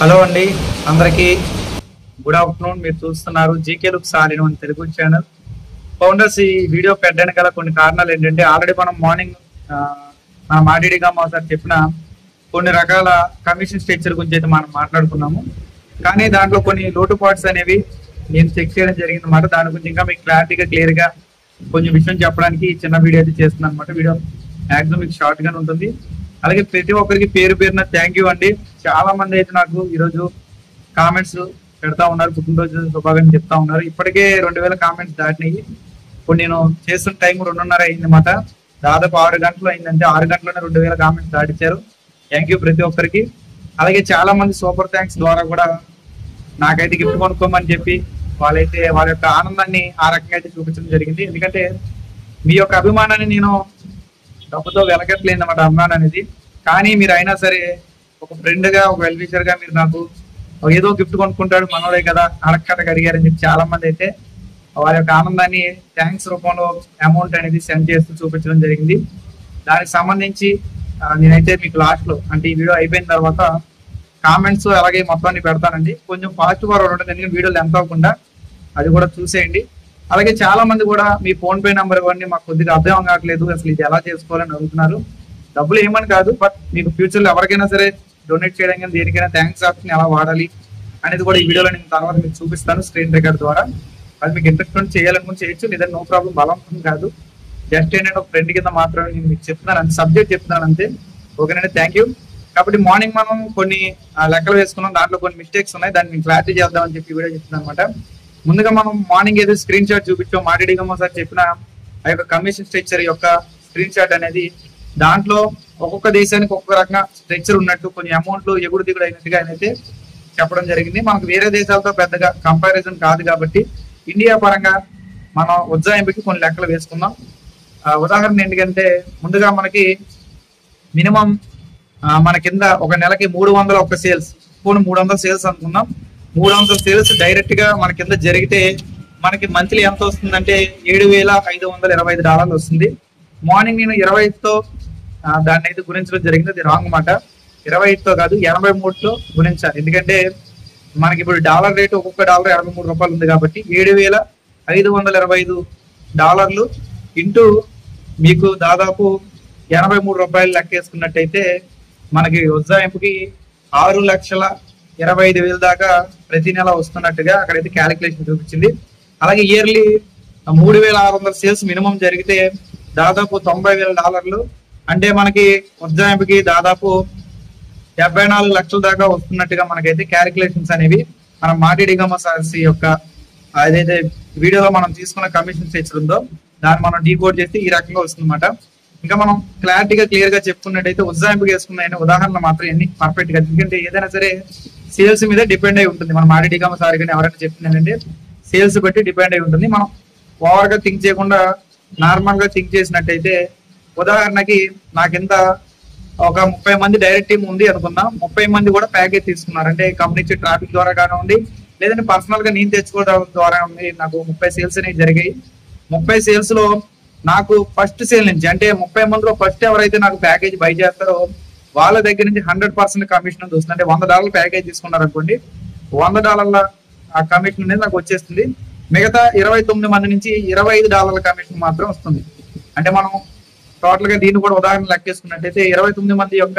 Hello అండి, అందరికీ good afternoon. మీరు చూస్తున్నారు జీకే లుక్ సాలిన్ అని తెలుగు ఛానల్. ఫౌండర్స్ ఈ వీడియో పెట్టడానికి గల కొన్ని కారణాలు ఏంటంటే, ఆల్రెడీ మనం మార్నింగ్ మన మాడిడిగా సార్ చెప్పిన కొన్ని రకాల కమిషన్ స్ట్రక్చర్ గురించి అయితే మనం మాట్లాడుకున్నాము. కానీ దాంట్లో కొన్ని లోటుపాట్స్ అనేవి నేను చెక్ చేయడం జరిగింది అనమాట. దాని గురించి ఇంకా మీకు క్లారిటీగా క్లియర్గా కొంచెం విషయం చెప్పడానికి చిన్న వీడియో అయితే చేస్తున్నాను అనమాట. వీడియో మ్యాక్సిమం మీకు షార్ట్ గానే ఉంటుంది. అలాగే ప్రతి ఒక్కరికి పేరు పేరున థ్యాంక్ యూ అండి. చాలా మంది అయితే నాకు ఈరోజు కామెంట్స్ పెడతా ఉన్నారు, పుట్టినరోజు శుభాకాంక్షలు చెప్తా ఉన్నారు. ఇప్పటికే 2000 కామెంట్స్ దాటినాయి. ఇప్పుడు నేను చేస్తున్న టైం 2:30 అయిందన్నమాట. దాదాపు 6 గంటలు అయిందంటే 6 గంటలోనే 2000 కామెంట్స్ దాటించారు. థ్యాంక్ యూ ప్రతి ఒక్కరికి. అలాగే చాలా మంది సూపర్ థ్యాంక్స్ ద్వారా కూడా నాకైతే గిఫ్ట్ కొనుక్కోమని చెప్పి వాళ్ళైతే వాళ్ళ యొక్క ఆనందాన్ని ఆ రకంగా అయితే చూపించడం జరిగింది. ఎందుకంటే మీ యొక్క అభిమానాన్ని నేను డబ్బుతో వెలగట్లేదు అన్నమాట, అభిమానం అనేది. కానీ మీరు అయినా సరే ఒక ఫ్రెండ్ గా, ఒక వెల్ విషర్ గా మీరు నాకు ఏదో గిఫ్ట్ కొనుక్కుంటాడు మనోడే కదా అడక్కడకు అడిగారని చెప్పి చాలా మంది అయితే వారి యొక్క ఆనందాన్ని థ్యాంక్స్ రూపంలో అమౌంట్ అనేది సెండ్ చేస్తూ చూపించడం జరిగింది. దానికి సంబంధించి నేనైతే మీకు లాస్ట్ లో అంటే ఈ వీడియో అయిపోయిన తర్వాత కామెంట్స్ అలాగే మొత్తాన్ని పెడతానండి. కొంచెం ఫాస్ట్ ఫార్వర్డ్ ఉంటుంది, ఎందుకంటే వీడియోలు ఎంత అవ్వకుండా అది కూడా చూసేయండి. అలాగే చాలా మంది కూడా మీ ఫోన్ పే నెంబర్ ఇవ్వండి, మాకు కొద్దిగా అర్థం కావట్లేదు, అసలు ఇది ఎలా చేసుకోవాలని అడుగుతున్నారు. డబ్బులు ఏమని కాదు, బట్ మీకు ఫ్యూచర్ లో ఎవరికైనా సరే డొనేట్ చేయడం కానీ దేనికైనా థ్యాంక్స్ ఆప్షన్ ఎలా వాడాలి అనేది కూడా ఈ వీడియోలో నేను తర్వాత మీకు చూపిస్తాను స్క్రీన్ రికార్డ్ ద్వారా. అది మీకు ఇంట్రెస్ట్ ఉంటే చేయాలనుకుని చేయొచ్చు, లేదా నో ప్రాబ్లం, బలవంతం కాదు. జస్ట్ ఏంటంటే ఒక ఫ్రెండ్ కింద మాత్రమే నేను మీకు చెప్తున్నాను, అంతే సబ్జెక్ట్ చెప్తున్నాను అంతే. ఓకేనండి, థ్యాంక్ యూ. కాబట్టి మార్నింగ్ మనం కొన్ని లెక్కలు వేసుకున్నాం, దాంట్లో కొన్ని మిస్టేక్స్ ఉన్నాయి, దాన్ని మీకు క్లారిటీ చేద్దామని చెప్పి వీడియో చెప్తున్నాను అనమాట. ముందుగా మనం మార్నింగ్ ఏదో స్క్రీన్ షాట్ చూపించాం, మాడిడిగమ్మ సార్ చెప్పిన ఆ యొక్క కమిషన్ స్ట్రక్చర్ యొక్క స్క్రీన్ షాట్ అనేది, దాంట్లో ఒక్కొక్క దేశానికి ఒక్కొక్క రకంగా స్ట్రక్చర్ ఉన్నట్టు కొన్ని అమౌంట్లు ఎగుడు దిగుడు అయినట్టుగా అయితే చెప్పడం జరిగింది. మనకు వేరే దేశాలతో పెద్దగా కంపారిజన్ కాదు కాబట్టి ఇండియా పరంగా మనం ఉజ్జాయింపుకి కొన్ని లెక్కలు వేసుకుందాం. ఉదాహరణ ఏంటంటే, ముందుగా మనకి మినిమం మన కింద ఒక నెలకి 301 సేల్స్, 300 సేల్స్ అనుకుందాం. 300 సేల్స్ డైరెక్ట్ గా మన కింద జరిగితే మనకి మంత్లీ ఎంత వస్తుందంటే $7,525 వస్తుంది. మార్నింగ్ నేను 25తో దాన్ని అయితే గుణించడం జరిగింది. అది రాంగ్ మాట. 25తో కాదు, 83తో గుణించాలి. ఎందుకంటే మనకి ఇప్పుడు డాలర్ రేటు ఒక్కొక్క డాలర్ 83 రూపాయలు ఉంది కాబట్టి $7,525 ఇంటూ మీకు దాదాపు 83 రూపాయలు లెక్కేసుకున్నట్టయితే మనకి ఉజ్జాయింపుకి 6,25,000 దాకా ప్రతి నెల వస్తున్నట్టుగా అక్కడైతే క్యాలిక్యులేషన్ చూపించింది. అలాగే ఇయర్లీ 3,600 సేల్స్ మినిమం జరిగితే దాదాపు $90,000, అంటే మనకి ఉజ్జాయింపుకి దాదాపు 74 లక్షల దాకా వస్తున్నట్టుగా మనకైతే క్యాలిక్యులేషన్స్ అనేవి మనం మాడిడిగమ్మ సార్సి యొక్క ఏదైతే వీడియోలో మనం తీసుకున్న కమిషన్ స్ట్రక్చర్ ఉందో దాన్ని మనం డీకోడ్ చేస్తే ఈ రకంగా వస్తుందన్నమాట. ఇంకా మనం క్లారిటీగా క్లియర్ గా చెప్పుకున్నట్టయితే ఉజ్జాయింపుకి వేసుకున్న ఉదాహరణ మాత్రం ఎన్ని పర్ఫెక్ట్ గా, ఎందుకంటే ఏదైనా సరే సేల్స్ మీద డిపెండ్ అయి ఉంటుంది. మన మాడిడిగమ్మ సార్ కానీ ఎవరైనా చెప్తుంది ఏంటంటే సేల్స్ బట్టి డిపెండ్ అయి ఉంటుంది. మనం ఓవర్ గా థింక్ చేయకుండా నార్మల్ గా థింక్ చేసినట్టయితే, ఉదాహరణకి నాకింత ఒక 30 మంది డైరెక్ట్ టీమ్ ఉంది అనుకుందాం. 30 మంది కూడా ప్యాకేజ్ తీసుకున్నారు, అంటే కంపెనీ ఇచ్చే ట్రాఫిక్ ద్వారా కానివ్వండి, లేదంటే పర్సనల్ గా నేను తెచ్చుకోవడం ద్వారా నాకు 30 సేల్స్ అనేవి జరిగాయి. 30 సేల్స్ లో నాకు ఫస్ట్ సేల్ నుంచి, అంటే 30 మందిలో ఫస్ట్ ఎవరైతే నాకు ప్యాకేజ్ బై చేస్తారో వాళ్ళ దగ్గర నుంచి 100% కమిషన్ వస్తుంది. అంటే $100 ప్యాకేజ్ తీసుకున్నారు అనుకోండి, $100 ఆ కమిషన్ అనేది నాకు వచ్చేస్తుంది. మిగతా 29 మంది నుంచి $25 కమిషన్ మాత్రం వస్తుంది. అంటే మనం టోటల్ గా దీన్ని కూడా ఉదాహరణ లెక్కేసుకున్నట్టయితే 29 మంది యొక్క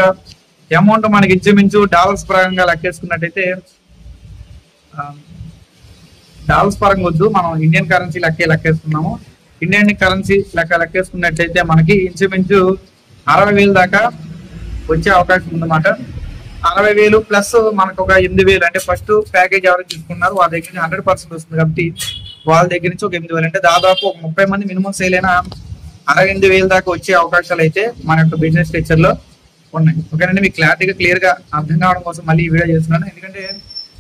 అమౌంట్ మనకి ఇంచుమించు డాలర్స్ పరంగా లెక్కేసుకున్నట్టయితే, డాలర్స్ పరంగా వద్దు, మనం ఇండియన్ కరెన్సీ లెక్కేసుకున్నాము. ఇండియన్ కరెన్సీ లెక్కేసుకున్నట్టయితే మనకి ఇంచుమించు 60,000 దాకా వచ్చే అవకాశం ఉందన్నమాట. 60,000 ప్లస్ మనకు ఒక 8,000, అంటే ఫస్ట్ ప్యాకేజ్ ఎవరైతే తీసుకున్నారో వాళ్ళ దగ్గర నుంచి 100% వస్తుంది కాబట్టి వాళ్ళ దగ్గర నుంచి ఒక 8,000, అంటే దాదాపు ఒక 30 మంది మినిమం సేల్ అయినా 68,000 దాకా వచ్చే అవకాశాలు అయితే మన యొక్క బిజినెస్ స్ట్రక్చర్ లో ఉన్నాయి. ఓకేనండి, మీకు క్లారిటీగా క్లియర్ గా అర్థం కావడం కోసం మళ్ళీ ఈ వీడియో చేస్తున్నాను. ఎందుకంటే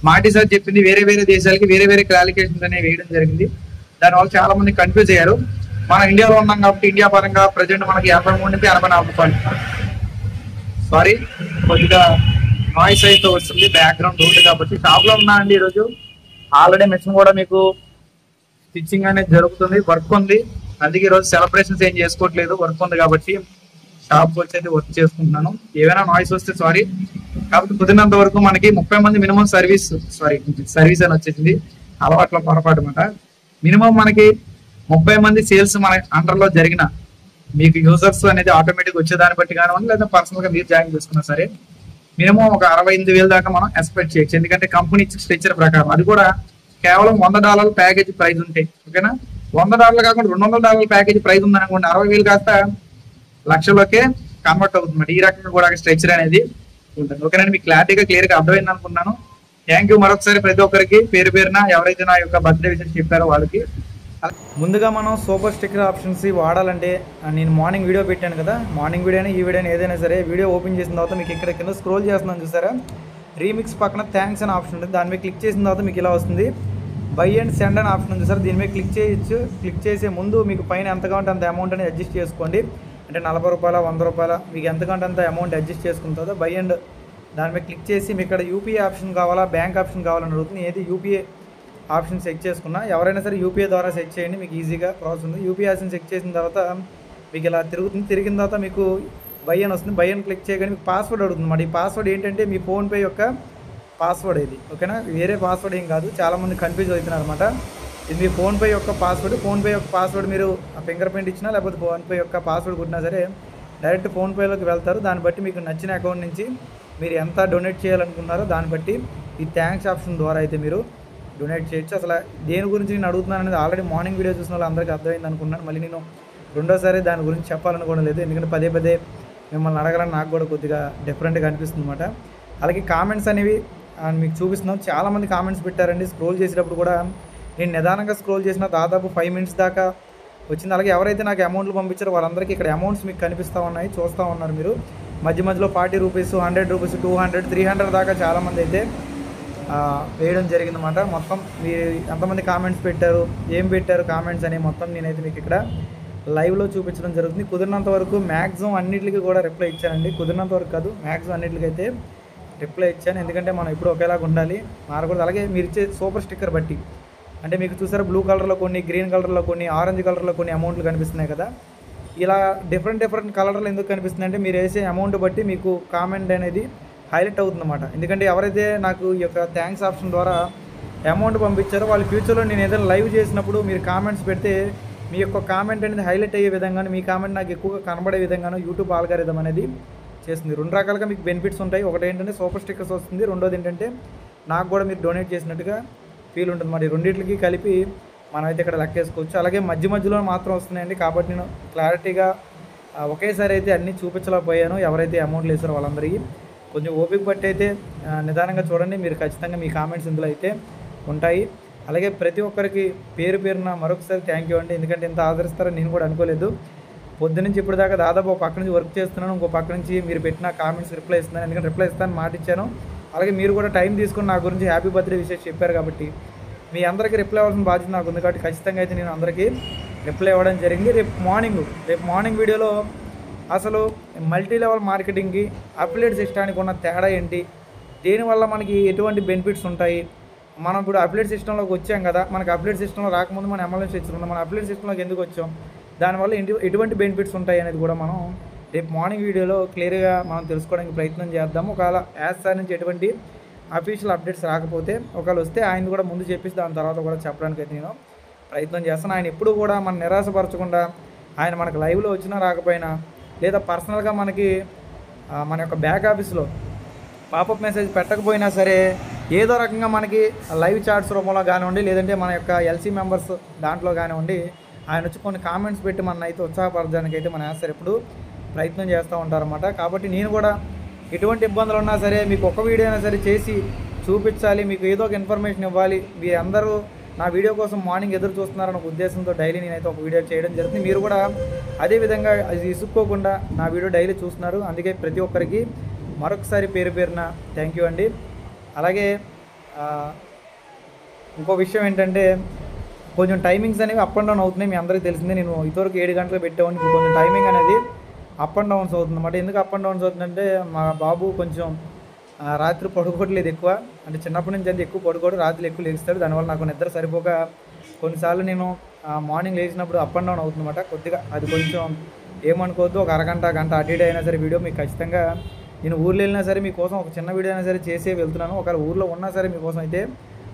మాటి సార్ చెప్పింది వేరే వేరే దేశాలకి వేరే వేరే క్లారిఫికేషన్స్ అనేవి వేయడం జరిగింది. దానివల్ల చాలా మంది కన్ఫ్యూజ్ అయ్యారు. మనం ఇండియాలో ఉన్నాం కాబట్టి ఇండియా పరంగా ప్రజెంట్ మనకి 83 నుంచి 84 రూపాయలు. సారీ, కొద్దిగా నాయిస్ అయితే వస్తుంది, బ్యాక్గ్రౌండ్ రోడ్ కాబట్టి. షాప్ లో ఉన్నా అండి ఈరోజు. ఆల్రెడీ మిషన్ కూడా మీకు స్టిచ్చింగ్ అనేది జరుగుతుంది, వర్క్ ఉంది. అందుకే ఈరోజు సెలబ్రేషన్స్ ఏం చేసుకోవట్లేదు, వర్క్ ఉంది కాబట్టి షాప్ వచ్చి అయితే వర్క్ చేసుకుంటున్నాను. ఏమైనా నాయిస్ వస్తే సారీ. కాబట్టి కుదిరినంత వరకు మనకి 30 మంది మినిమం సర్వీస్ అని వచ్చేసింది, అలవాట్ల పొరపాటు అనమాట. మినిమం మనకి 30 మంది సేల్స్ మన అండర్ లో జరిగిన మీకు యూజర్స్ అనేది ఆటోమేటిక్ వచ్చేదాన్ని బట్టి కానివ్వండి, లేదా పర్సనల్ గా మీరు జాయిన్ చేసుకున్నా సరే మినిమం ఒక 68,000 దాకా మనం ఎక్స్పెక్ట్ చేయొచ్చు. ఎందుకంటే కంపెనీ స్ట్రక్చర్ ప్రకారం అది కూడా కేవలం $100 ప్యాకేజ్ ప్రైస్ ఉంటాయి. ఓకేనా, $100 కాకుండా $200 ప్యాకేజ్ ప్రైస్ ఉందనుకోండి, 60,000 కాస్త లక్షలోకే కన్వర్ట్ అవుతుంది. ఈ రకంగా కూడా స్ట్రక్చర్ అనేది ఉంటుంది. ఓకేనండి, మీకు క్లారిటీగా క్లియర్ గా అర్థమైంది అనుకున్నాను. థ్యాంక్ యూ మరొకసారి ప్రతి ఒక్కరికి పేరు పేరున ఎవరైతే నా యొక్క బర్త్డే విషయం చెప్పారో వాళ్ళకి. ముందుగా మనం సూపర్ స్టిక్కర్ ఆప్షన్స్ వాడాలంటే నేను మార్నింగ్ వీడియో పెట్టాను కదా, మార్నింగ్ వీడియోని ఈ వీడియోని ఏదైనా సరే వీడియో ఓపెన్ చేసిన తర్వాత మీకు ఇక్కడ కింద స్క్రోల్ చేస్తున్నాను చూసారా, రీమిక్స్ పక్కన థ్యాంక్స్ అనే ఆప్షన్ ఉంటుంది. దాని మీద క్లిక్ చేసిన తర్వాత మీకు ఇలా వస్తుంది, బై అండ్ సెండ్ అనే ఆప్షన్ ఉంది సార్. దీని మీద క్లిక్ చేయొచ్చు. క్లిక్ చేసే ముందు మీకు పైన ఎంత కావాలంటే అంత అమౌంట్ అనేది అడ్జస్ట్ చేసుకోండి. అంటే $40, $100 మీకు ఎంత కావాలంటే అంత అమౌంట్ అడ్జస్ట్ చేసుకున్న తర్వాత బై అండ్ దాని మీద క్లిక్ చేసి మీకు ఇక్కడ యూపీఐ ఆప్షన్ కావాలా బ్యాంక్ ఆప్షన్ కావాలని అడుగుతుంది. ఏది యూపీఐ ఆప్షన్ సెట్ చేసుకున్నా, ఎవరైనా సరే యూపీఐ ద్వారా సెట్ చేయండి, మీకు ఈజీగా ప్రాసెస్ ఉంది. యూపీఐ ఆప్షన్ సెట్ చేసిన తర్వాత మీకు ఇలా తిరుగుతుంది. తిరిగిన తర్వాత మీకు బై అని వస్తుంది. బై అని క్లిక్ చేయగానే మీకు పాస్వర్డ్ అడుగుతుంది అన్నమాట. ఈ పాస్వర్డ్ ఏంటంటే మీ ఫోన్పే యొక్క పాస్వర్డ్ ఇది. ఓకేనా, వేరే పాస్వర్డ్ ఏం కాదు, చాలామంది కన్ఫ్యూజ్ అవుతున్నారు అనమాట. ఇది మీ ఫోన్పే యొక్క పాస్వర్డ్. ఫోన్పే యొక్క పాస్వర్డ్ మీరు ఫింగర్ ప్రింట్ ఇచ్చినా లేకపోతే ఫోన్పే యొక్క పాస్వర్డ్ కొట్టినా సరే డైరెక్ట్ ఫోన్పేలోకి వెళ్తారు. దాన్ని బట్టి మీకు నచ్చిన అకౌంట్ నుంచి మీరు ఎంత డొనేట్ చేయాలనుకున్నారో దాన్ని బట్టి ఈ థ్యాంక్స్ ఆప్షన్ ద్వారా అయితే మీరు డొనేట్ చేయొచ్చు. అసలు దేని గురించి నేను అడుగుతున్నాను అనేది ఆల్రెడీ మార్నింగ్ వీడియో చూసిన వాళ్ళు అందరికీ అర్థమైంది అనుకున్నాను. మళ్ళీ నేను రెండోసారి దాని గురించి చెప్పాలనుకోవడం లేదు, ఎందుకంటే పదే పదే మిమ్మల్ని అడగాలని నాకు కూడా కొద్దిగా డిఫరెంట్గా అనిపిస్తుంది అనమాట. అలాగే కామెంట్స్ అనేవి మీకు చూపిస్తున్నాం. చాలామంది కామెంట్స్ పెట్టారండి. స్క్రోల్ చేసేటప్పుడు కూడా నేను నిదానంగా స్క్రోల్ చేసిన దాదాపు 5 minutes దాకా వచ్చింది. అలాగే ఎవరైతే నాకు అమౌంట్లు పంపించారో వాళ్ళందరికీ ఇక్కడ అమౌంట్స్ మీకు కనిపిస్తూ ఉన్నాయి, చూస్తూ ఉన్నారు మీరు. మధ్య మధ్యలో ₹40, ₹100, ₹200, $300 దాకా చాలామంది అయితే వేయడం జరిగిందన్నమాట. మొత్తం మీరు ఎంతమంది కామెంట్స్ పెట్టారు, ఏం పెట్టారు కామెంట్స్ అని మొత్తం నేనైతే మీకు ఇక్కడ లైవ్లో చూపించడం జరుగుతుంది. కుదిరినంత వరకు మ్యాక్సిమం అన్నింటికి కూడా రిప్లై ఇచ్చానండి. కుదిరినంత వరకు కాదు, మ్యాక్సిమం అన్నింటికైతే రిప్లై ఇచ్చాను. ఎందుకంటే మనం ఇప్పుడు ఒకేలాగా ఉండాలి, మారకూడదు. అలాగే మీరు ఇచ్చే సూపర్ స్టిక్కర్ బట్టి, అంటే మీకు చూసారా బ్లూ కలర్లో కొన్ని, గ్రీన్ కలర్లో కొన్ని, ఆరెంజ్ కలర్లో కొన్ని అమౌంట్లు కనిపిస్తున్నాయి కదా. ఇలా డిఫరెంట్ కలర్లు ఎందుకు కనిపిస్తున్నాయి అంటే మీరు వేసే అమౌంట్ బట్టి మీకు కామెంట్ అనేది హైలైట్ అవుతుందన్నమాట. ఎందుకంటే ఎవరైతే నాకు ఈ యొక్క థ్యాంక్స్ ఆప్షన్ ద్వారా అమౌంట్ పంపించారో వాళ్ళు ఫ్యూచర్లో నేను ఏదైనా లైవ్ చేసినప్పుడు మీరు కామెంట్స్ పెడితే మీ యొక్క కామెంట్ అనేది హైలైట్ అయ్యే విధంగాను, మీ కామెంట్ నాకు ఎక్కువగా కనబడే విధంగాను యూట్యూబ్ ఆల్గారిథం అనేది చేస్తుంది. 2 రకాలుగా మీకు బెనిఫిట్స్ ఉంటాయి. ఒకటి ఏంటంటే సూపర్ స్టిక్కర్స్ వస్తుంది, రెండోది ఏంటంటే నాకు కూడా మీరు డొనేట్ చేసినట్టుగా ఫీల్ ఉంటుంది. మరి రెండింటికి కలిపి మనమైతే ఇక్కడ లెక్కేసుకోవచ్చు. అలాగే మధ్యలో మాత్రం వస్తున్నాయండి, కాబట్టి నేను క్లారిటీగా ఒకేసారి అయితే అన్నీ చూపించలేకపోయాను. ఎవరైతే అమౌంట్లు వేసారో వాళ్ళందరికీ కొంచెం ఓపిక బట్టి అయితే నిదానంగా చూడండి. మీరు ఖచ్చితంగా మీ కామెంట్స్ ఇందులో అయితే ఉంటాయి. అలాగే ప్రతి ఒక్కరికి పేరు పేరున మరొకసారి థ్యాంక్ యూ అండి. ఎందుకంటే ఇంత ఆదరిస్తారని నేను కూడా అనుకోలేదు. పొద్దునుంచి ఇప్పుడు దాకా దాదాపు ఒక పక్క నుంచి వర్క్ చేస్తున్నాను, ఇంకో పక్క నుంచి మీరు పెట్టిన కామెంట్స్ రిప్లై ఇస్తున్నాను. ఎందుకంటే రిప్లై ఇస్తాను మాట ఇచ్చాను. అలాగే మీరు కూడా టైం తీసుకుని నా గురించి హ్యాపీ బర్త్డే విషయం చెప్పారు కాబట్టి మీ అందరికీ రిప్లై అవ్వాల్సిన బాధ్యత నాకు ఉంది. కాబట్టి ఖచ్చితంగా అయితే నేను అందరికీ రిప్లై ఇవ్వడం జరిగింది. రేపు మార్నింగ్ వీడియోలో అసలు మల్టీ లెవెల్ మార్కెటింగ్కి అఫిలియేట్ సిస్టానికి ఉన్న తేడా ఏంటి, దీనివల్ల మనకి ఎటువంటి బెనిఫిట్స్ ఉంటాయి, మనం ఇప్పుడు అఫిలియేట్ సిస్టంలోకి వచ్చాం కదా, మనకి అఫిలియేట్ సిస్టంలో రాకముందు మనం ఎంఎల్ఎం తెచ్చుకున్నాం, మన అఫిలియేట్ సిస్టంలోకి ఎందుకు వచ్చాం, దానివల్ల ఎటువంటి బెనిఫిట్స్ ఉంటాయి అనేది కూడా మనం రేపు మార్నింగ్ వీడియోలో క్లియర్గా మనం తెలుసుకోవడానికి ప్రయత్నం చేద్దాము. ఒకవేళ యాజ్ సార్ నుంచి ఎటువంటి అఫీషియల్ అప్డేట్స్ రాకపోతే ఒకవేళ వస్తే ఆయన కూడా ముందు చెప్పేసి దాని తర్వాత కూడా చెప్పడానికి అయితే నేను ప్రయత్నం చేస్తాను. ఆయన ఎప్పుడు కూడా మనం నిరాశపరచకుండా ఆయన మనకు లైవ్లో వచ్చినా రాకపోయినా లేదా పర్సనల్గా మనకి మన యొక్క బ్యాక్ ఆఫీస్లో పాపప్ మెసేజ్ పెట్టకపోయినా సరే ఏదో రకంగా మనకి లైవ్ చాట్స్ రూపంలో కానివ్వండి, లేదంటే మన యొక్క ఎల్సీ మెంబర్స్ దాంట్లో కానివ్వండి, ఆయన వచ్చి కొన్ని కామెంట్స్ పెట్టి మన అయితే ఉత్సాహపరచడానికి అయితే మన యాసర్ ఎప్పుడు ప్రయత్నం చేస్తూ ఉంటారన్నమాట. కాబట్టి నేను కూడా ఎటువంటి ఇబ్బందులు ఉన్నా సరే మీకు ఒక వీడియో అయినా సరే చేసి చూపించాలి, మీకు ఏదో ఒక ఇన్ఫర్మేషన్ ఇవ్వాలి. మీరు అందరూ నా వీడియో కోసం మార్నింగ్ ఎదురు చూస్తున్నారన్న ఒక ఉద్దేశంతో డైలీ నేనైతే ఒక వీడియో చేయడం జరుగుతుంది. మీరు కూడా అదేవిధంగా అది ఇసుక్కోకుండా నా వీడియో డైలీ చూస్తున్నారు. అందుకే ప్రతి ఒక్కరికి మరొకసారి పేరు పేరున థ్యాంక్ యూ అండి. అలాగే ఇంకో విషయం ఏంటంటే కొంచెం టైమింగ్స్ అనేవి అప్ అండ్ డౌన్ అవుతున్నాయి. మీ అందరికీ తెలిసిందే, నేను ఇదివరకు 7 గంటలకు పెట్టేవాడిని, కొంచెం టైమింగ్ అనేది అప్ అండ్ డౌన్స్ అవుతుందన్నమాట. ఎందుకు అప్ అండ్ డౌన్స్ అవుతుందంటే మా బాబు కొంచెం రాత్రి పడుకోవట్లేదు ఎక్కువ, అంటే చిన్నప్పటి నుంచి అంతే ఎక్కువ పడుకోడు, రాత్రి ఎక్కువ లేస్తాడు. దానివల్ల నాకు నిద్ర సరిపోక కొన్నిసార్లు నేను మార్నింగ్ లేచినప్పుడు అప్ అండ్ డౌన్ అవుతుందన్నమాట. కొద్దిగా అది కొంచెం ఏమనుకోవద్దు, ఒక అరగంట గంట అటు ఇటు అయినా సరే వీడియో మీకు ఖచ్చితంగా నేను ఊర్లో వెళ్ళినా సరే మీకోసం ఒక చిన్న వీడియో అయినా సరే చేసే వెళ్తున్నాను. ఒకవేళ ఊర్లో ఉన్నా సరే మీకోసం అయితే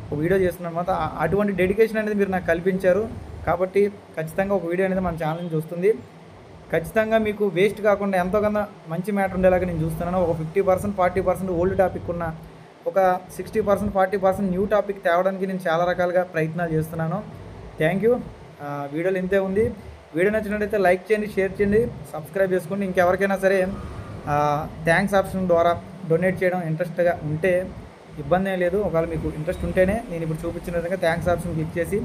ఒక వీడియో చేస్తున్నాను అన్నమాట. అటువంటి డెడికేషన్ అనేది మీరు నాకు కల్పించారు కాబట్టి ఖచ్చితంగా ఒక వీడియో అనేది మన ఛానల్ నుంచి వస్తుంది. ఖచ్చితంగా మీకు వేస్ట్ కాకుండా ఎంతో కొంత మంచి మ్యాటర్ ఉండేలాగా నేను చూస్తున్నాను. ఒక 50%, 40% ఓల్డ్ టాపిక్ ఉన్న ఒక 60%, 40% న్యూ టాపిక్ తేవడానికి నేను చాలా రకాలుగా ప్రయత్నాలు చేస్తున్నాను. Thank you. వీడియోలో ఇంతే ఉంది. వీడియో నచ్చినట్లయితే లైక్ చేయండి, షేర్ చేయండి, సబ్స్క్రైబ్ చేసుకోండి. ఇంకెవరికైనా సరే థ్యాంక్స్ ఆప్షన్ ద్వారా డొనేట్ చేయడం ఇంట్రెస్ట్గా ఉంటే ఇబ్బంది ఏం లేదు. ఒకవేళ మీకు ఇంట్రెస్ట్ ఉంటేనే నేను ఇప్పుడు చూపించిన విధంగా థ్యాంక్స్ ఆప్షన్ క్లిక్ చేసి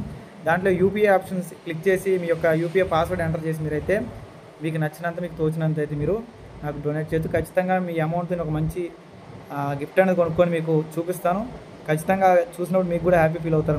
దాంట్లో యూపీఐ ఆప్షన్స్ క్లిక్ చేసి మీ యొక్క యూపీఐ పాస్వర్డ్ ఎంటర్ చేసి మీరైతే మీకు నచ్చినంత, మీకు తోచినంత అయితే మీరు నాకు డొనేట్ చేయొచ్చు. ఖచ్చితంగా మీ అమౌంట్ని ఒక మంచి గిఫ్ట్ అనేది కొనుక్కొని మీకు చూపిస్తాను. ఖచ్చితంగా చూసినప్పుడు మీకు కూడా హ్యాపీ ఫీల్ అవుతారు.